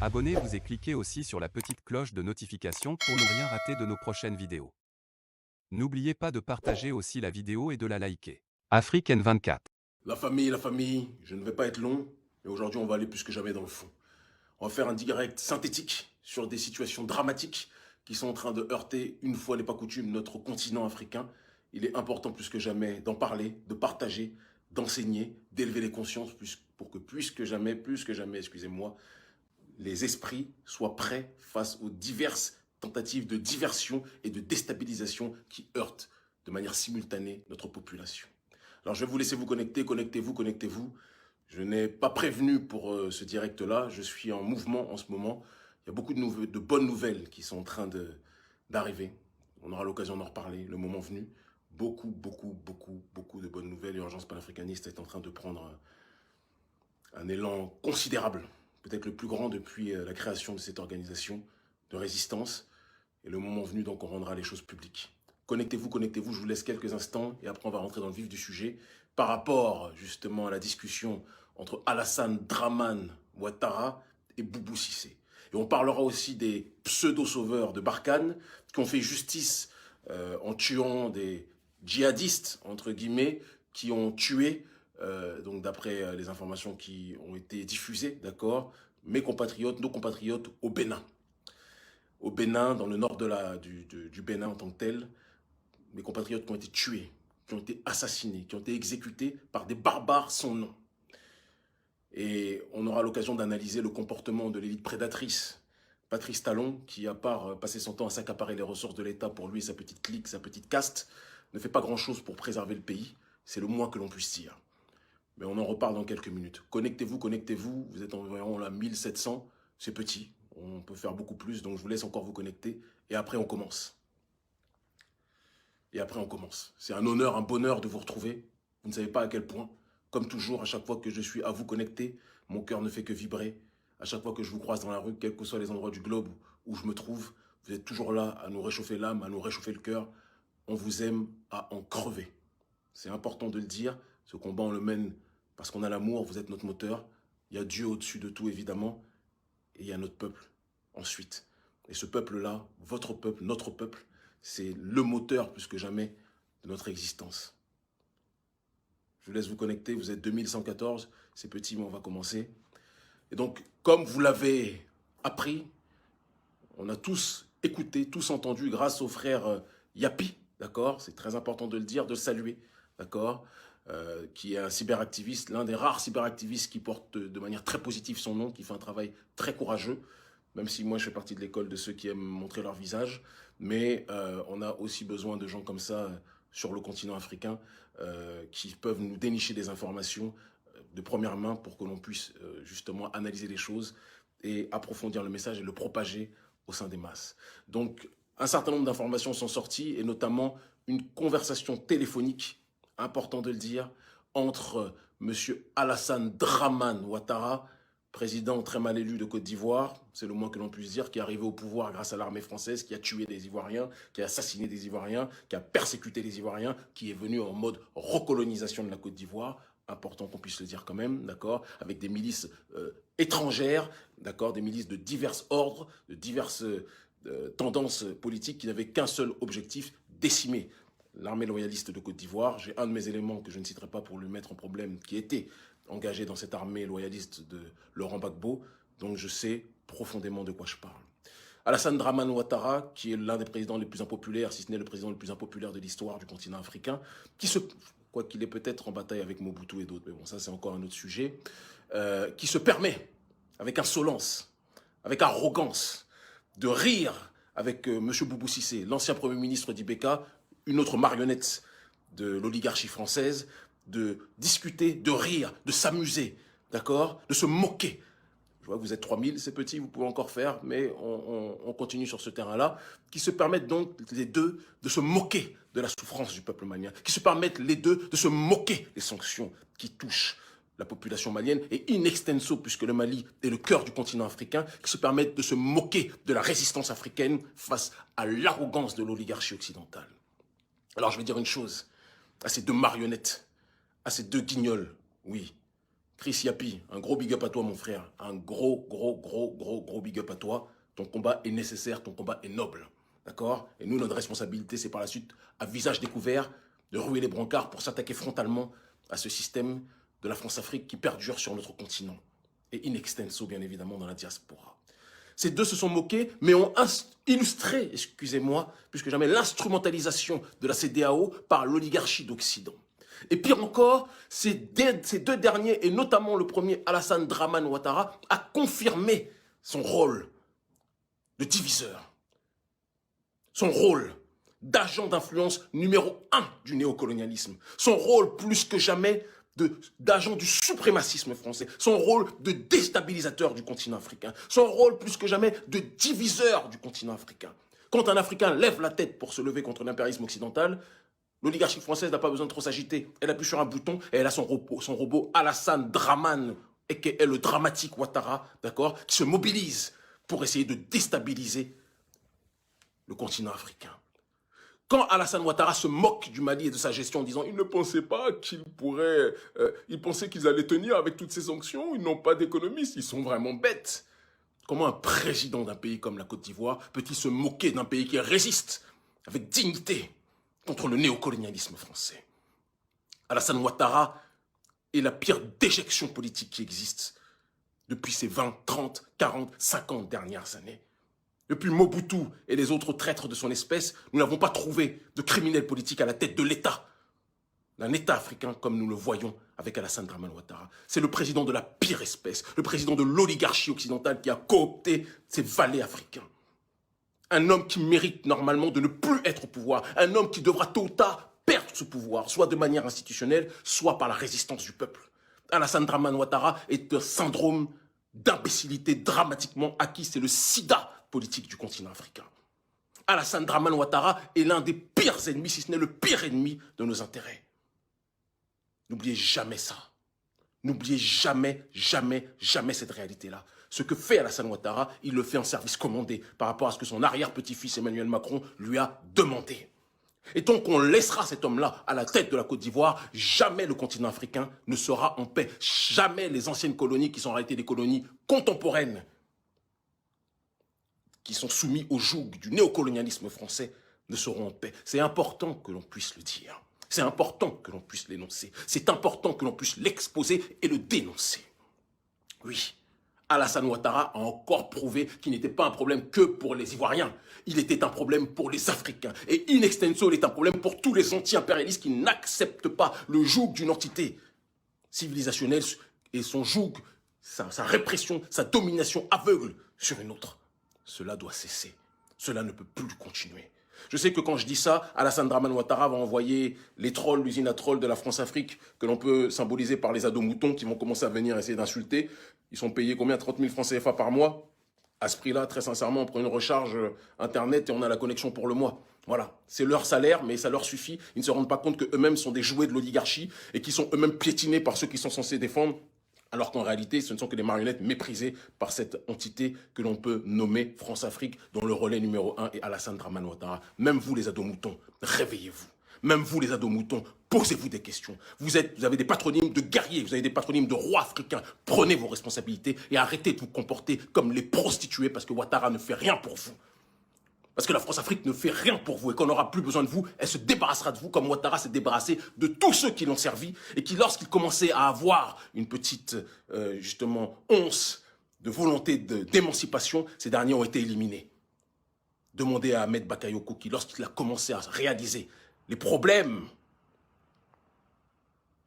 Abonnez-vous et cliquez aussi sur la petite cloche de notification pour ne rien rater de nos prochaines vidéos. N'oubliez pas de partager aussi la vidéo et de la liker. Afrique N24. La famille, je ne vais pas être long, mais aujourd'hui on va aller plus que jamais dans le fond. On va faire un direct synthétique sur des situations dramatiques qui sont en train de heurter, une fois n'est pas coutume, notre continent africain. Il est important plus que jamais d'en parler, de partager, d'enseigner, d'élever les consciences pour que plus que jamais, excusez-moi, les esprits soient prêts face aux diverses tentatives de diversion et de déstabilisation qui heurtent de manière simultanée notre population. Alors je vais vous laisser vous connecter, connectez-vous. Je n'ai pas prévenu pour ce direct-là, je suis en mouvement en ce moment. Il y a beaucoup de bonnes nouvelles qui sont en train d'arriver. On aura l'occasion d'en reparler le moment venu. Beaucoup de bonnes nouvelles. L'urgence panafricaniste est en train de prendre un élan considérable, peut-être le plus grand depuis la création de cette organisation de résistance. Et le moment venu, donc, on rendra les choses publiques. Connectez-vous, je vous laisse quelques instants et après on va rentrer dans le vif du sujet par rapport justement à la discussion entre Alassane Dramane Ouattara et Boubou Cissé. Et on parlera aussi des pseudo-sauveurs de Barkhane qui ont fait justice en tuant des djihadistes, entre guillemets, qui ont tué, donc d'après les informations qui ont été diffusées, d'accord, nos compatriotes au Bénin. Au Bénin, dans le nord du Bénin en tant que tel, mes compatriotes qui ont été tués, qui ont été assassinés, qui ont été exécutés par des barbares sans nom. Et on aura l'occasion d'analyser le comportement de l'élite prédatrice, Patrice Talon, qui, à part passer son temps à s'accaparer les ressources de l'État pour lui et sa petite clique, sa petite caste, ne fait pas grand-chose pour préserver le pays. C'est le moins que l'on puisse dire. Mais on en reparle dans quelques minutes. Connectez-vous, vous êtes environ là 1700, c'est petit, on peut faire beaucoup plus, donc je vous laisse encore vous connecter, et après on commence. C'est un honneur, un bonheur de vous retrouver. Vous ne savez pas à quel point. Comme toujours, à chaque fois que je suis à vous connecter, mon cœur ne fait que vibrer. À chaque fois que je vous croise dans la rue, quels que soient les endroits du globe où je me trouve, vous êtes toujours là à nous réchauffer l'âme, à nous réchauffer le cœur. On vous aime à en crever. C'est important de le dire. Ce combat, on le mène parce qu'on a l'amour, vous êtes notre moteur. Il y a Dieu au-dessus de tout, évidemment. Et il y a notre peuple ensuite. Et ce peuple-là, votre peuple, notre peuple, c'est le moteur plus que jamais de notre existence. Je vous laisse vous connecter, vous êtes 2114, c'est petit mais on va commencer. Et donc, comme vous l'avez appris, on a tous écouté, tous entendu grâce au frère Yapi, d'accord? C'est très important de le dire, de le saluer, d'accord? Qui est un cyberactiviste, l'un des rares cyberactivistes qui porte de manière très positive son nom, qui fait un travail très courageux, même si moi je fais partie de l'école de ceux qui aiment montrer leur visage, mais on a aussi besoin de gens comme ça sur le continent africain qui peuvent nous dénicher des informations de première main pour que l'on puisse justement analyser les choses et approfondir le message et le propager au sein des masses. Donc, un certain nombre d'informations sont sorties et notamment une conversation téléphonique, important de le dire, entre M. Alassane Dramane Ouattara, président très mal élu de Côte d'Ivoire, c'est le moins que l'on puisse dire, qui est arrivé au pouvoir grâce à l'armée française, qui a tué des Ivoiriens, qui a assassiné des Ivoiriens, qui a persécuté les Ivoiriens, qui est venu en mode recolonisation de la Côte d'Ivoire, important qu'on puisse le dire quand même, d'accord, avec des milices étrangères, d'accord, des milices de divers ordres, de diverses tendances politiques qui n'avaient qu'un seul objectif, décimer l'armée loyaliste de Côte d'Ivoire. J'ai un de mes éléments que je ne citerai pas pour lui mettre en problème, qui était engagé dans cette armée loyaliste de Laurent Gbagbo, donc je sais profondément de quoi je parle. Alassane Dramane Ouattara, qui est l'un des présidents les plus impopulaires, si ce n'est le président le plus impopulaire de l'histoire du continent africain, quoi qu'il est peut-être en bataille avec Mobutu et d'autres, mais bon, ça c'est encore un autre sujet, qui se permet, avec insolence, avec arrogance, de rire avec M. Boubou Cissé, l'ancien Premier ministre d'Ibeka, une autre marionnette de l'oligarchie française, de discuter, de rire, de s'amuser, d'accord, de se moquer. Je vois que vous êtes 3000, c'est petit, vous pouvez encore faire, mais on continue sur ce terrain-là, qui se permettent donc les deux de se moquer de la souffrance du peuple malien, qui se permettent les deux de se moquer des sanctions qui touchent la population malienne, et in extenso, puisque le Mali est le cœur du continent africain, qui se permettent de se moquer de la résistance africaine face à l'arrogance de l'oligarchie occidentale. Alors je vais dire une chose à ces deux marionnettes, à ces deux guignols, oui, Chris Yapi, un gros big up à toi, mon frère. Un gros big up à toi. Ton combat est nécessaire, ton combat est noble. D'accord? Et nous, notre responsabilité, c'est par la suite, à visage découvert, de ruer les brancards pour s'attaquer frontalement à ce système de la France-Afrique qui perdure sur notre continent. Et in extenso, bien évidemment, dans la diaspora. Ces deux se sont moqués, mais ont illustré, excusez-moi, plus que jamais, l'instrumentalisation de la CEDEAO par l'oligarchie d'Occident. Et pire encore, ces deux derniers, et notamment le premier, Alassane Dramane Ouattara, a confirmé son rôle de diviseur, son rôle d'agent d'influence numéro 1 du néocolonialisme, son rôle plus que jamais d'agent du suprémacisme français, son rôle de déstabilisateur du continent africain, son rôle plus que jamais de diviseur du continent africain. Quand un Africain lève la tête pour se lever contre l'impérialisme occidental, l'oligarchie française n'a pas besoin de trop s'agiter. Elle appuie sur un bouton et elle a son robot Alassane Dramane, et qui est le dramatique Ouattara, d'accord, qui se mobilise pour essayer de déstabiliser le continent africain. Quand Alassane Ouattara se moque du Mali et de sa gestion en disant « Ils ne pensaient pas qu'ils pourraient... ils pensaient qu'ils allaient tenir avec toutes ces sanctions, ils n'ont pas d'économistes, ils sont vraiment bêtes. » Comment un président d'un pays comme la Côte d'Ivoire peut-il se moquer d'un pays qui résiste avec dignité contre le néocolonialisme français? Alassane Ouattara est la pire déjection politique qui existe depuis ces 20, 30, 40, 50 dernières années. Depuis Mobutu et les autres traîtres de son espèce, nous n'avons pas trouvé de criminels politiques à la tête de l'État. D'un État africain comme nous le voyons avec Alassane Dramane Ouattara. C'est le président de la pire espèce, le président de l'oligarchie occidentale qui a coopté ces valets africains. Un homme qui mérite normalement de ne plus être au pouvoir, un homme qui devra tôt ou tard perdre ce pouvoir, soit de manière institutionnelle, soit par la résistance du peuple. Alassane Dramane Ouattara est un syndrome d'imbécilité dramatiquement acquis, c'est le sida politique du continent africain. Alassane Dramane Ouattara est l'un des pires ennemis, si ce n'est le pire ennemi de nos intérêts. N'oubliez jamais ça. N'oubliez jamais cette réalité-là. Ce que fait Alassane Ouattara, il le fait en service commandé par rapport à ce que son arrière-petit-fils Emmanuel Macron lui a demandé. Et tant qu'on laissera cet homme-là à la tête de la Côte d'Ivoire, jamais le continent africain ne sera en paix. Jamais les anciennes colonies, qui sont en réalité des colonies contemporaines, qui sont soumis au joug du néocolonialisme français, ne seront en paix. C'est important que l'on puisse le dire. C'est important que l'on puisse l'énoncer. C'est important que l'on puisse l'exposer et le dénoncer. Oui, Alassane Ouattara a encore prouvé qu'il n'était pas un problème que pour les Ivoiriens. Il était un problème pour les Africains. Et in extenso, il est un problème pour tous les anti-impérialistes qui n'acceptent pas le joug d'une entité civilisationnelle et son joug, sa répression, sa domination aveugle sur une autre. Cela doit cesser. Cela ne peut plus continuer. Je sais que quand je dis ça, Alassane Dramane Ouattara va envoyer les trolls, l'usine à trolls de la France-Afrique, que l'on peut symboliser par les ados moutons qui vont commencer à venir essayer d'insulter. Ils sont payés combien? 30 000 francs CFA par mois. À ce prix-là, très sincèrement, on prend une recharge Internet et on a la connexion pour le mois. Voilà, c'est leur salaire, mais ça leur suffit. Ils ne se rendent pas compte qu'eux-mêmes sont des jouets de l'oligarchie et qui sont eux-mêmes piétinés par ceux qui sont censés défendre. Alors qu'en réalité, ce ne sont que des marionnettes méprisées par cette entité que l'on peut nommer France-Afrique, dont le relais numéro 1 est Alassane Dramane Ouattara. Même vous, les ados moutons, réveillez-vous. Même vous, les ados moutons, posez-vous des questions. Vous avez des patronymes de guerriers, vous avez des patronymes de rois africains. Prenez vos responsabilités et arrêtez de vous comporter comme les prostituées parce que Ouattara ne fait rien pour vous. Parce que la France-Afrique ne fait rien pour vous et qu'on n'aura plus besoin de vous, elle se débarrassera de vous comme Ouattara s'est débarrassé de tous ceux qui l'ont servi et qui, lorsqu'ils commençaient à avoir une petite, justement, once de volonté d'émancipation, ces derniers ont été éliminés. Demandez à Ahmed Bakayoko qui, lorsqu'il a commencé à réaliser les problèmes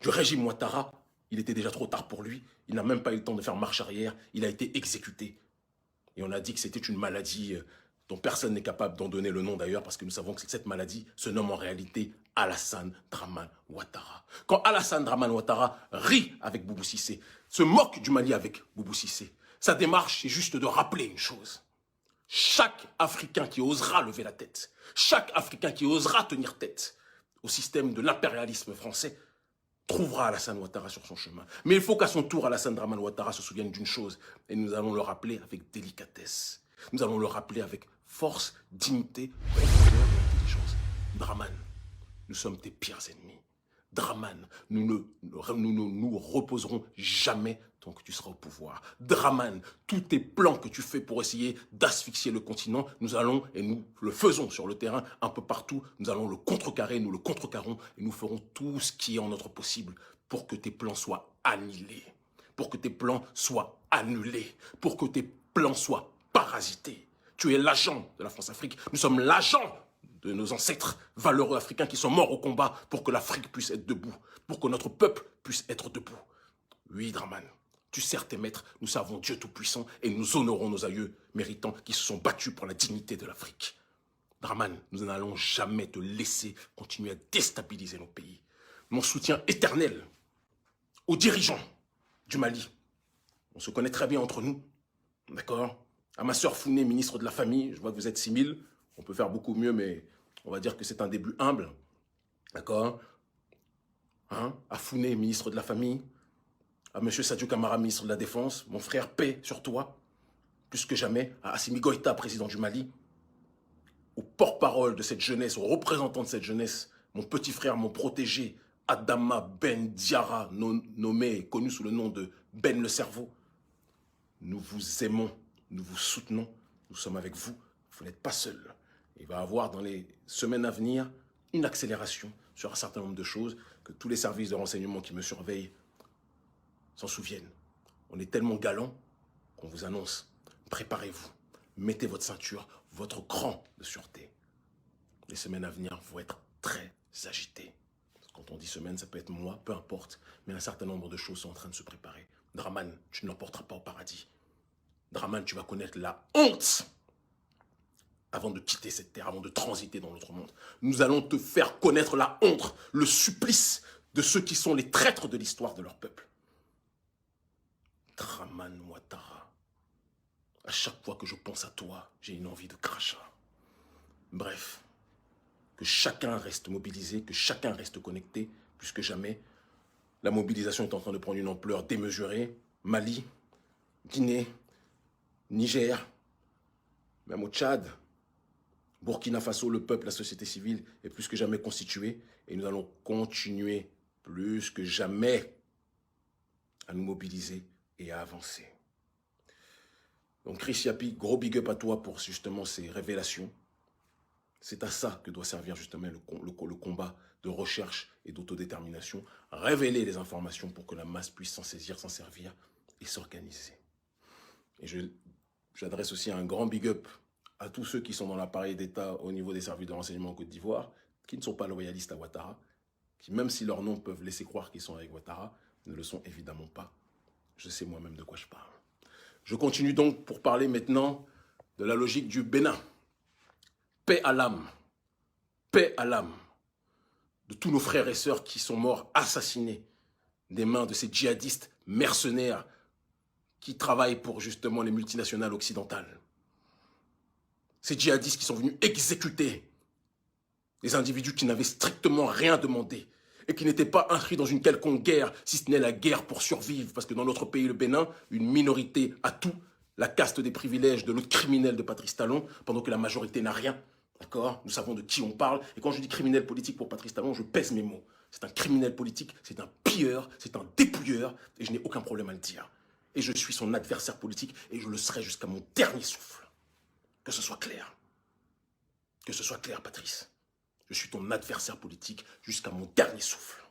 du régime Ouattara, il était déjà trop tard pour lui. Il n'a même pas eu le temps de faire marche arrière. Il a été exécuté. Et on a dit que c'était une maladie dont personne n'est capable d'en donner le nom d'ailleurs, parce que nous savons que cette maladie se nomme en réalité Alassane Dramane Ouattara. Quand Alassane Dramane Ouattara rit avec Boubou Cissé, se moque du Mali avec Boubou Cissé, sa démarche, c'est juste de rappeler une chose. Chaque Africain qui osera lever la tête, chaque Africain qui osera tenir tête au système de l'impérialisme français, trouvera Alassane Ouattara sur son chemin. Mais il faut qu'à son tour, Alassane Dramane Ouattara se souvienne d'une chose, et nous allons le rappeler avec délicatesse. Nous allons le rappeler avec force, dignité, profondeur et intelligence. Dramane, nous sommes tes pires ennemis. Draman, nous ne nous reposerons jamais tant que tu seras au pouvoir. Draman, tous tes plans que tu fais pour essayer d'asphyxier le continent, nous allons, et nous le faisons sur le terrain, un peu partout, nous allons le contrecarrer, nous le contrecarrons, et nous ferons tout ce qui est en notre possible pour que tes plans soient annihilés, pour que tes plans soient annulés, pour que tes plans soient parasités. Tu es l'agent de la France-Afrique, nous sommes l'agent de nos ancêtres valeureux africains qui sont morts au combat pour que l'Afrique puisse être debout, pour que notre peuple puisse être debout. Oui, Draman, tu sers tes maîtres, nous servons Dieu Tout-Puissant et nous honorons nos aïeux méritants qui se sont battus pour la dignité de l'Afrique. Draman, nous n'allons jamais te laisser continuer à déstabiliser nos pays. Mon soutien éternel aux dirigeants du Mali. On se connaît très bien entre nous, d'accord? À ma sœur Founé, ministre de la Famille, je vois que vous êtes 6000. On peut faire beaucoup mieux, mais on va dire que c'est un début humble. D'accord? À Founé, ministre de la Famille. À M. Sadio Kamara, ministre de la Défense. Mon frère, paix sur toi. Plus que jamais. À Assimi Goïta, président du Mali. Au porte-parole de cette jeunesse, au représentant de cette jeunesse, mon petit frère, mon protégé, Adama Ben Diarra, nommé et connu sous le nom de Ben le Cerveau. Nous vous aimons, nous vous soutenons, nous sommes avec vous. Vous n'êtes pas seul. Il va y avoir dans les semaines à venir une accélération sur un certain nombre de choses que tous les services de renseignement qui me surveillent s'en souviennent. On est tellement galants qu'on vous annonce, préparez-vous, mettez votre ceinture, votre cran de sûreté. Les semaines à venir vont être très agitées. Quand on dit semaine, ça peut être mois, peu importe, mais un certain nombre de choses sont en train de se préparer. Draman, tu ne l'emporteras pas au paradis. Draman, tu vas connaître la honte avant de quitter cette terre, avant de transiter dans l'autre monde. Nous allons te faire connaître la honte, le supplice de ceux qui sont les traîtres de l'histoire de leur peuple. Draman Ouattara, à chaque fois que je pense à toi, j'ai une envie de crachat. Bref, que chacun reste mobilisé, que chacun reste connecté, plus que jamais. La mobilisation est en train de prendre une ampleur démesurée. Mali, Guinée, Niger, même au Tchad, Burkina Faso, le peuple, la société civile est plus que jamais constituée et nous allons continuer plus que jamais à nous mobiliser et à avancer. Donc Chris Yapi, gros big up à toi pour justement ces révélations. C'est à ça que doit servir justement le combat de recherche et d'autodétermination. Révéler les informations pour que la masse puisse s'en saisir, s'en servir et s'organiser. Et j'adresse aussi un grand big up à tous ceux qui sont dans l'appareil d'État au niveau des services de renseignement en Côte d'Ivoire, qui ne sont pas loyalistes à Ouattara, qui même si leurs noms peuvent laisser croire qu'ils sont avec Ouattara, ne le sont évidemment pas. Je sais moi-même de quoi je parle. Je continue donc pour parler maintenant de la logique du Bénin. Paix à l'âme de tous nos frères et sœurs qui sont morts assassinés des mains de ces djihadistes mercenaires qui travaillent pour justement les multinationales occidentales. Ces djihadistes qui sont venus exécuter des individus qui n'avaient strictement rien demandé et qui n'étaient pas inscrits dans une quelconque guerre, si ce n'est la guerre pour survivre. Parce que dans notre pays, le Bénin, une minorité a tout, la caste des privilèges de l'autre criminel de Patrice Talon, pendant que la majorité n'a rien. D'accord? Nous savons de qui on parle. Et quand je dis criminel politique pour Patrice Talon, je pèse mes mots. C'est un criminel politique, c'est un pilleur, c'est un dépouilleur, et je n'ai aucun problème à le dire. Et je suis son adversaire politique, et je le serai jusqu'à mon dernier souffle. Que ce soit clair. Que ce soit clair, Patrice. Je suis ton adversaire politique jusqu'à mon dernier souffle.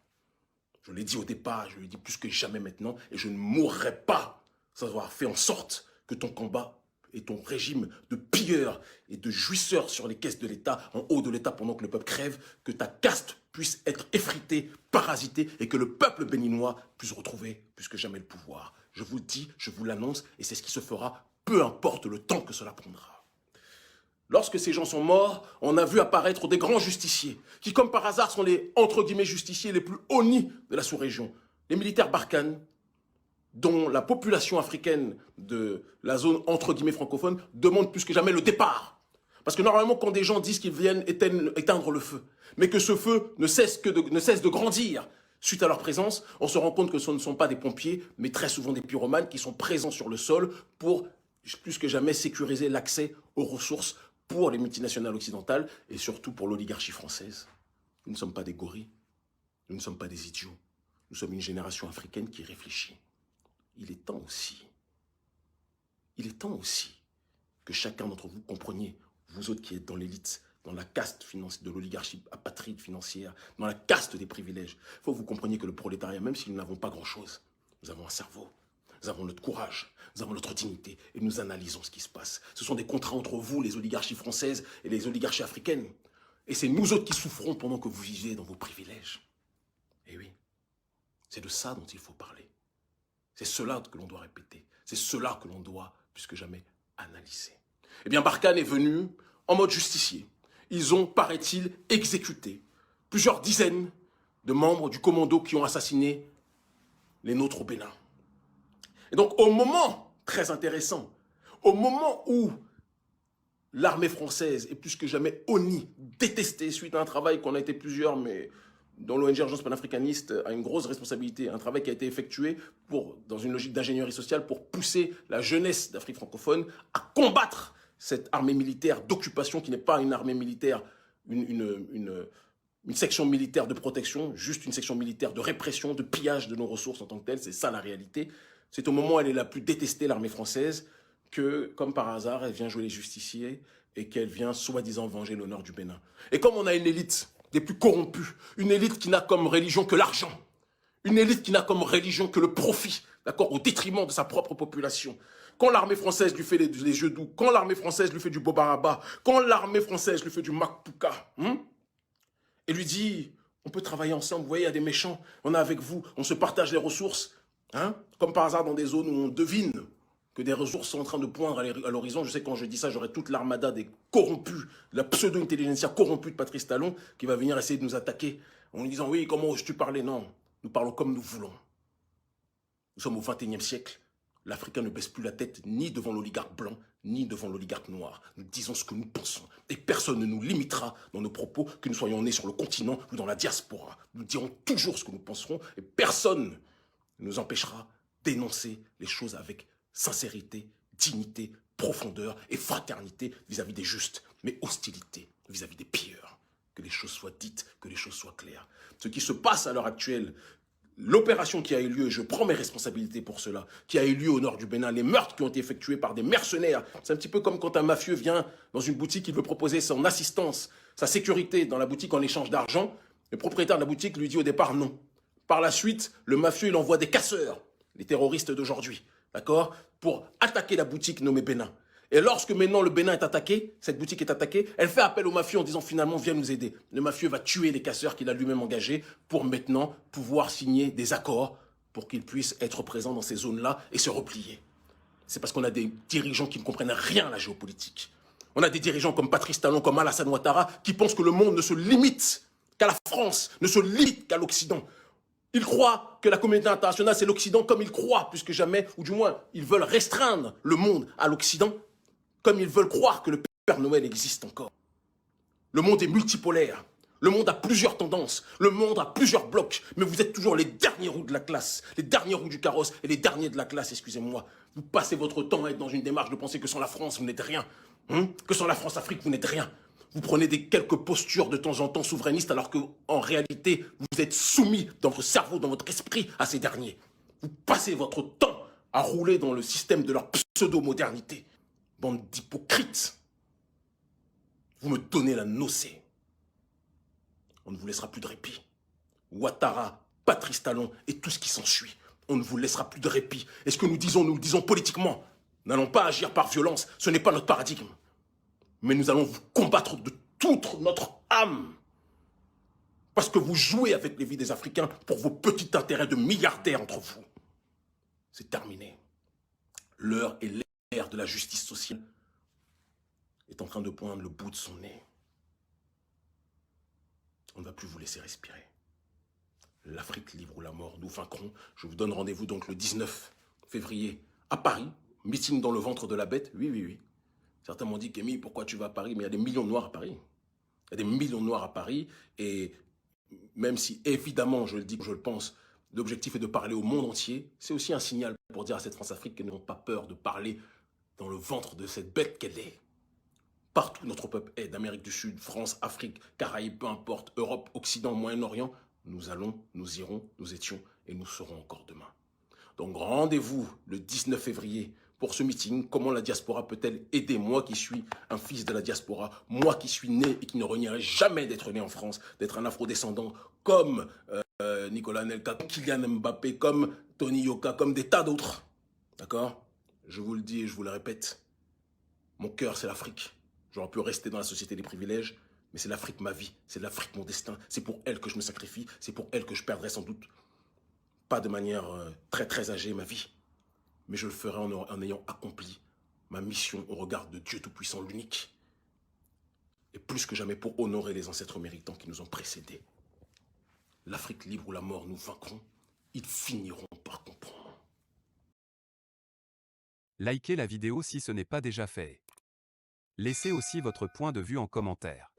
Je l'ai dit au départ, je le dis plus que jamais maintenant, et je ne mourrai pas sans avoir fait en sorte que ton combat et ton régime de pilleurs et de jouisseurs sur les caisses de l'État, en haut de l'État pendant que le peuple crève, que ta caste puisse être effritée, parasitée, et que le peuple béninois puisse retrouver plus que jamais le pouvoir. Je vous le dis, je vous l'annonce, et c'est ce qui se fera, peu importe le temps que cela prendra. Lorsque ces gens sont morts, on a vu apparaître des grands justiciers, qui comme par hasard sont les, entre guillemets, justiciers les plus honnis de la sous-région. Les militaires Barkhane, dont la population africaine de la zone, entre guillemets, francophone, demande plus que jamais le départ. Parce que normalement, quand des gens disent qu'ils viennent éteindre le feu, mais que ce feu ne cesse de grandir suite à leur présence, on se rend compte que ce ne sont pas des pompiers, mais très souvent des pyromanes qui sont présents sur le sol pour, plus que jamais, sécuriser l'accès aux ressources pour les multinationales occidentales et surtout pour l'oligarchie française. Nous ne sommes pas des gorilles. Nous ne sommes pas des idiots. Nous sommes une génération africaine qui réfléchit. Il est temps aussi que chacun d'entre vous compreniez, vous autres qui êtes dans l'élite, dans la caste financière, de l'oligarchie apatride financière, dans la caste des privilèges, il faut que vous compreniez que le prolétariat, même si nous n'avons pas grand-chose, nous avons un cerveau, nous avons notre courage, nous avons notre dignité et nous analysons ce qui se passe. Ce sont des contrats entre vous, les oligarchies françaises et les oligarchies africaines. Et c'est nous autres qui souffrons pendant que vous vivez dans vos privilèges. Et oui, c'est de ça dont il faut parler. C'est cela que l'on doit répéter. C'est cela que l'on doit, plus que jamais, analyser. Eh bien, Barkhane est venu en mode justicier. Ils ont, paraît-il, exécuté plusieurs dizaines de membres du commando qui ont assassiné les nôtres au Bénin. Et donc, au moment, très intéressant, au moment où l'armée française est plus que jamais honnie, détestée, suite à un travail qu'on a été plusieurs, mais dont l'ONG Urgence panafricaniste a une grosse responsabilité, un travail qui a été effectué dans une logique d'ingénierie sociale pour pousser la jeunesse d'Afrique francophone à combattre cette armée militaire d'occupation qui n'est pas une armée militaire, une section militaire de protection, juste une section militaire de répression, de pillage de nos ressources en tant que telle. C'est ça la réalité. C'est au moment où elle est la plus détestée, l'armée française, que, comme par hasard, elle vient jouer les justiciers et qu'elle vient soi-disant venger l'honneur du Bénin. Et comme on a une élite des plus corrompus, une élite qui n'a comme religion que l'argent, une élite qui n'a comme religion que le profit, d'accord, au détriment de sa propre population. Quand l'armée française lui fait les yeux doux, quand l'armée française lui fait du bobaraba, quand l'armée française lui fait du makpouka, et lui dit, on peut travailler ensemble, vous voyez, il y a des méchants, on est avec vous, on se partage les ressources, comme par hasard dans des zones où on devine que des ressources sont en train de poindre à l'horizon. Je sais que quand je dis ça, j'aurai toute l'armada des corrompus, de la pseudo-intelligentsia corrompue de Patrice Talon qui va venir essayer de nous attaquer en nous disant « Oui, comment oses-tu parler ?» Non, nous parlons comme nous voulons. Nous sommes au XXIe siècle. L'Africain ne baisse plus la tête ni devant l'oligarque blanc, ni devant l'oligarque noir. Nous disons ce que nous pensons. Et personne ne nous limitera dans nos propos, que nous soyons nés sur le continent ou dans la diaspora. Nous dirons toujours ce que nous penserons et personne ne nous empêchera d'énoncer les choses avec sincérité, dignité, profondeur et fraternité vis-à-vis des justes, mais hostilité vis-à-vis des pilleurs. Que les choses soient dites, que les choses soient claires. Ce qui se passe à l'heure actuelle, l'opération qui a eu lieu, et je prends mes responsabilités pour cela, qui a eu lieu au nord du Bénin, les meurtres qui ont été effectués par des mercenaires, c'est un petit peu comme quand un mafieux vient dans une boutique, il veut proposer son assistance, sa sécurité dans la boutique en échange d'argent. Le propriétaire de la boutique lui dit au départ non. Par la suite, le mafieux, il envoie des casseurs, les terroristes d'aujourd'hui, d'accord, pour attaquer la boutique nommée Bénin. Et lorsque maintenant le Bénin est attaqué, cette boutique est attaquée, elle fait appel au mafieux en disant finalement viens nous aider. Le mafieux va tuer les casseurs qu'il a lui-même engagés pour maintenant pouvoir signer des accords pour qu'ils puissent être présents dans ces zones-là et se replier. C'est parce qu'on a des dirigeants qui ne comprennent rien à la géopolitique. On a des dirigeants comme Patrice Talon, comme Alassane Ouattara, qui pensent que le monde ne se limite qu'à la France, ne se limite qu'à l'Occident. Ils croient que la communauté internationale, c'est l'Occident comme ils croient, plus que jamais, ou du moins, ils veulent restreindre le monde à l'Occident, comme ils veulent croire que le Père Noël existe encore. Le monde est multipolaire. Le monde a plusieurs tendances. Le monde a plusieurs blocs. Mais vous êtes toujours les derniers roues de la classe, les derniers roues du carrosse et les derniers de la classe, excusez-moi. Vous passez votre temps à être dans une démarche de penser que sans la France, vous n'êtes rien. Que sans la France-Afrique, vous n'êtes rien. Vous prenez quelques postures de temps en temps souverainistes alors qu'en réalité, vous êtes soumis dans votre cerveau, dans votre esprit à ces derniers. Vous passez votre temps à rouler dans le système de leur pseudo-modernité. Bande d'hypocrites. Vous me donnez la nausée. On ne vous laissera plus de répit. Ouattara, Patrice Talon et tout ce qui s'ensuit. On ne vous laissera plus de répit. Et ce que nous le disons politiquement. N'allons pas agir par violence. Ce n'est pas notre paradigme. Mais nous allons vous combattre de toute notre âme. Parce que vous jouez avec les vies des Africains pour vos petits intérêts de milliardaires entre vous. C'est terminé. L'heure et l'ère de la justice sociale est en train de poindre le bout de son nez. On ne va plus vous laisser respirer. L'Afrique libre ou la mort, nous vaincrons. Je vous donne rendez-vous donc le 19 février à Paris. Meeting dans le ventre de la bête. Oui, oui, oui. Certains m'ont dit, Kémy, pourquoi tu vas à Paris? Mais il y a des millions de Noirs à Paris. Il y a des millions de Noirs à Paris. Et même si, évidemment, je le dis, je le pense, l'objectif est de parler au monde entier, c'est aussi un signal pour dire à cette France-Afrique qu'elles n'ont pas peur de parler dans le ventre de cette bête qu'elle est. Partout notre peuple est, d'Amérique du Sud, France, Afrique, Caraïbes, peu importe, Europe, Occident, Moyen-Orient, Nous allons, nous irons, nous étions et nous serons encore demain. Donc rendez-vous le 19 février pour ce meeting. Comment la diaspora peut-elle aider moi qui suis un fils de la diaspora, moi qui suis né et qui ne renierai jamais d'être né en France, d'être un afro-descendant comme Nicolas Anelka, Kylian Mbappé, comme Tony Yoka, comme des tas d'autres. D'accord? Je vous le dis et je vous le répète, mon cœur c'est l'Afrique. J'aurais pu rester dans la société des privilèges, mais c'est l'Afrique ma vie, c'est l'Afrique mon destin. C'est pour elle que je me sacrifie, c'est pour elle que je perdrai sans doute, pas de manière très âgée, ma vie. Mais je le ferai en ayant accompli ma mission au regard de Dieu Tout-Puissant, l'unique. Et plus que jamais pour honorer les ancêtres méritants qui nous ont précédés. L'Afrique libre ou la mort, nous vaincrons. Ils finiront par comprendre. Likez la vidéo si ce n'est pas déjà fait. Laissez aussi votre point de vue en commentaire.